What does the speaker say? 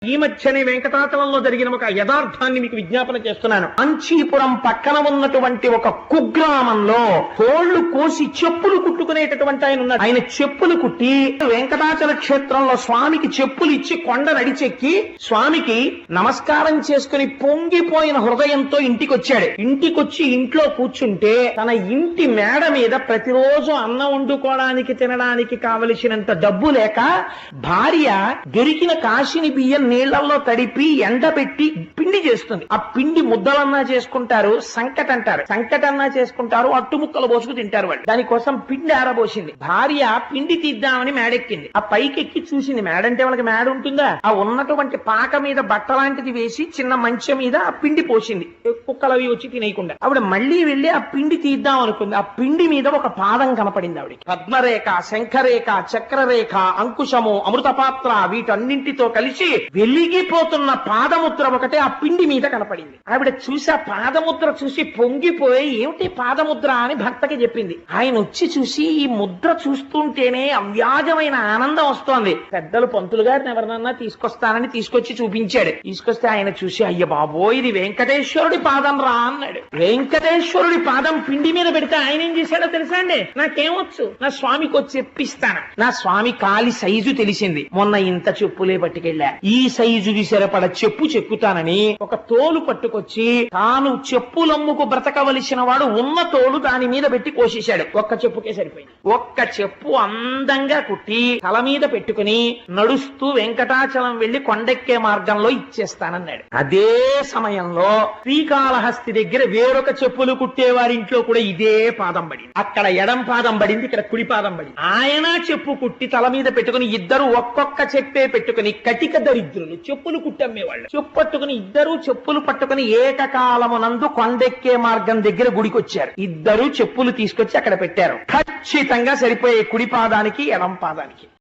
ఈ మధ్యనే వెంకటాచలంలో జరిగిన ఒక యథార్థాన్ని మీకు విజ్ఞాపన చేస్తున్నాను. కాంచీపురం పక్కన ఉన్నటువంటి ఒక కుగ్రామంలో కోళ్లు కోసి చెప్పులు కుట్టుకునేటటువంటి ఆయన ఉన్నాడు. ఆయన చెప్పులు కుట్టి వెంకటాచల క్షేత్రంలో స్వామికి చెప్పులు ఇచ్చి కొండ నడిచెక్కి స్వామికి నమస్కారం చేసుకుని పొంగిపోయిన హృదయంతో ఇంటికొచ్చాడు. ఇంటికొచ్చి ఇంట్లో కూర్చుంటే తన ఇంటి మేడ మీద ప్రతిరోజు అన్నం వండుకోవడానికి తినడానికి కావలసినంత డబ్బు లేక భార్య దొరికిన కాశీని బియ్యం నీళ్లలో తడిపి ఎండబెట్టి పిండి చేస్తుంది. ఆ పిండి ముద్దలన్నా చేసుకుంటారు, సంకట అంటారు, సంకటన్నా చేసుకుంటారు, అట్టుముక్కలు పోసుకు తింటారు వాళ్ళు. దానికోసం పిండి ఆరబోసింది. భార్య పిండి తీద్దామని మేడెక్కింది. ఆ పైకెక్కి చూసింది. మేడంటే వాళ్ళకి మేడ ఉంటుందా? ఆ ఉన్నటువంటి పాక మీద బట్టలాంటిది వేసి చిన్న మంచం మీద ఆ పిండి పోసింది, కుక్కలు అవి వచ్చి తినేయకుండా. ఆవిడ మళ్లీ వెళ్లి ఆ పిండి తీద్దాం అనుకుంది. ఆ పిండి మీద ఒక పాదం కనపడింది ఆవిడకి. పద్మరేఖ, శంఖరేఖ, చక్రరేఖ, అంకుశము, అమృతపాత్ర వీటన్నింటితో కలిసి వెలిగిపోతున్న పాదముద్ర ఒకటే ఆ పిండి మీద కనపడింది. ఆవిడ చూసి ఆ పాదముద్ర చూసి పొంగిపోయి ఏమిటి పాదముద్ర అని భర్తకి చెప్పింది. ఆయన వచ్చి చూసి ఈ ముద్ర చూస్తుంటేనే అవ్యాజమైన ఆనందం వస్తోంది. పెద్దలు పంతులు గారిని ఎవరినన్నా తీసుకొస్తానని తీసుకొచ్చి చూపించాడు. తీసుకొస్తే ఆయన చూసి అయ్య బాబోయ్ ఇది వెంకటేశ్వరుడి పాదం రా అన్నాడు. వెంకటేశ్వరుడి పాదం పిండి మీద పెడితే ఆయన ఏం చేశాడో తెలుసా అండి? నాకేమొచ్చు, నా స్వామికి వచ్చి చెప్పిస్తాను. నా స్వామి కాలి సైజు తెలిసింది. మొన్న ఇంత చెప్పులే పట్టుకెళ్ళా, ఈ సైజుకి సరిపడ చెప్పు చెక్కుతానని ఒక తోలు పట్టుకొచ్చి తాను చెప్పులమ్ముకు బ్రతకవలసిన వాడు ఉన్న తోలు దాని మీద పెట్టి కోసేశాడు. ఒక్క చెప్పుకే సరిపోయింది. ఒక్క చెప్పు అందంగా కుట్టి తల మీద పెట్టుకుని నడుస్తూ వెంకటాచలం వెళ్లి కొండెక్కే మార్గంలో ఇచ్చేస్తానన్నాడు. అదే సమయంలో శ్రీకాళహస్తి దగ్గర వేరొక చెప్పులు కుట్టేవారింట్లో కూడా ఇదే పాదం పడింది. అక్కడ ఎడం పాదం పడింది, ఇక్కడ కుడి పాదం పడింది. ఆయన చెప్పు కుట్టి తల మీద పెట్టుకుని ఇద్దరు ఒక్కొక్క చెప్పే పెట్టుకుని కటిక దరిద్రులు చెప్పులు కుట్టమ్మేవాళ్ళు చెప్పు పట్టుకుని ఇద్దరు చెప్పులు పట్టుకుని ఏకకాలమునందు కొండెక్కే మార్గం దగ్గర గుడికొచ్చారు. ఇద్దరు చెప్పులు తీసుకొచ్చి అక్కడ పెట్టారు. ఖచ్చితంగా సరిపోయే కుడి పాదానికి ఎడం పాదానికి.